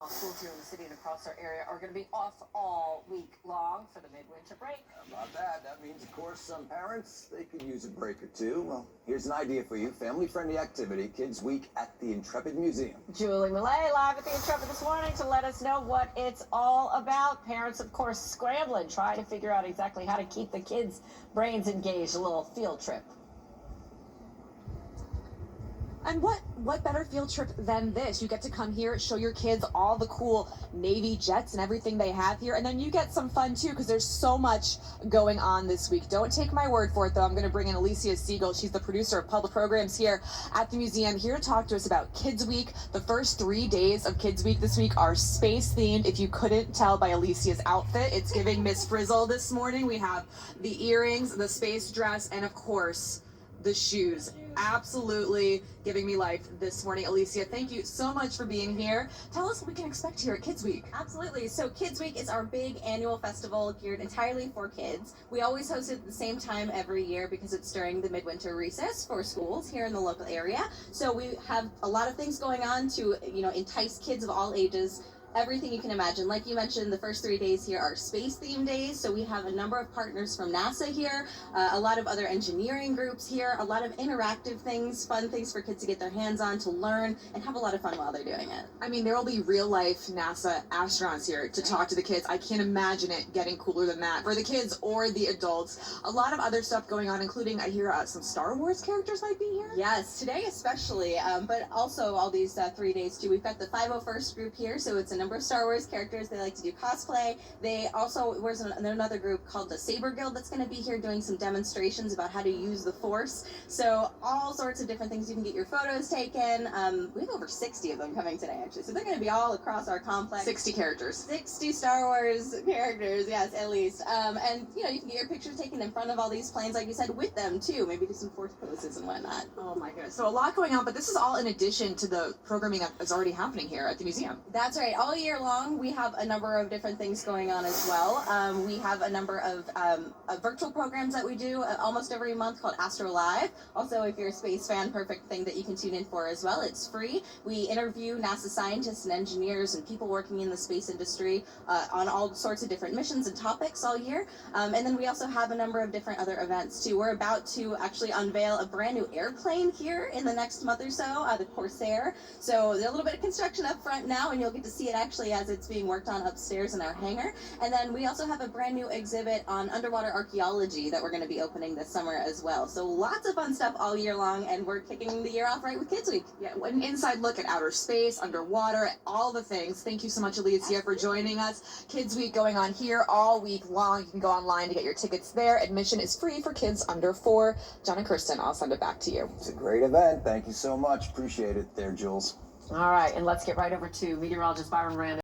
Schools here in the city and across our area are going to be off all week long for the midwinter break. How about that? That means, of course, some parents, they could use a break or two. Well, here's an idea for you. Family-friendly activity, Kids Week at the Intrepid Museum. Julie Millet live at the Intrepid this morning to let us know what it's all about. Parents, of course, scrambling, trying to figure out exactly how to keep the kids' brains engaged. A little field trip. And what better field trip than this? You get to come here, show your kids all the cool Navy jets and everything they have here, and then you get some fun too, because there's so much going on this week. Don't take my word for it, though. I'm going to bring in Alicia Siegel. She's the producer of public programs here at the museum, here to talk to us about Kids Week. The first 3 days of Kids Week this week are space themed. If you couldn't tell by Alicia's outfit, it's giving Miss Frizzle this morning. We have the earrings, the space dress, and of course, the shoes. Absolutely giving me life this morning. Alicia, thank you so much for being here. Tell us what we can expect here at Kids Week. Absolutely. So Kids Week is our big annual festival geared entirely for kids. We always host it at the same time every year because it's during the midwinter recess for schools here in the local area. So we have a lot of things going on to, entice kids of all ages. Everything you can imagine. Like you mentioned, the first 3 days here are space-themed days, so we have a number of partners from NASA here, a lot of other engineering groups here, a lot of interactive things, fun things for kids to get their hands on, to learn, and have a lot of fun while they're doing it. I mean, there will be real-life NASA astronauts here to talk to the kids. I can't imagine it getting cooler than that for the kids or the adults. A lot of other stuff going on, including, I hear, some Star Wars characters might be here? Yes, today especially, but also all these 3 days too. We've got the 501st group here, so it's a number of Star Wars characters. They like to do cosplay. They also, there's another group called the Saber Guild that's going to be here doing some demonstrations about how to use the Force. So all sorts of different things. You can get your photos taken. We have over 60 of them coming today, actually. So they're going to be all across our complex. 60 characters. 60 Star Wars characters, yes, at least. And, you can get your pictures taken in front of all these planes, like you said, with them, too. Maybe do some Force poses and whatnot. Oh, my goodness. So a lot going on, but this is all in addition to the programming that is already happening here at the museum. That's right. All year long, we have a number of different things going on as well. We have a number of virtual programs that we do almost every month called Astro Live. Also, if you're a space fan, perfect thing that you can tune in for as well. It's free. We interview NASA scientists and engineers and people working in the space industry on all sorts of different missions and topics all year. And then we also have a number of different other events too. We're about to actually unveil a brand new airplane here in the next month or so, the Corsair. So there's a little bit of construction up front now, and you'll get to see it actually as it's being worked on upstairs in our hangar. And then we also have a brand new exhibit on underwater archaeology that we're going to be opening this summer as well. So lots of fun stuff all year long, and we're kicking the year off right with Kids Week. Yeah, an inside look at outer space, underwater, all the things. Thank you so much, Alicia, for joining us. Kids Week going on here all week long. You can go online to get your tickets there. Admission is free for kids under 4. John and Kirsten, I'll send it back to you. It's a great event. Thank you so much. Appreciate it there, Jules. All right, and let's get right over to meteorologist Byron Rand.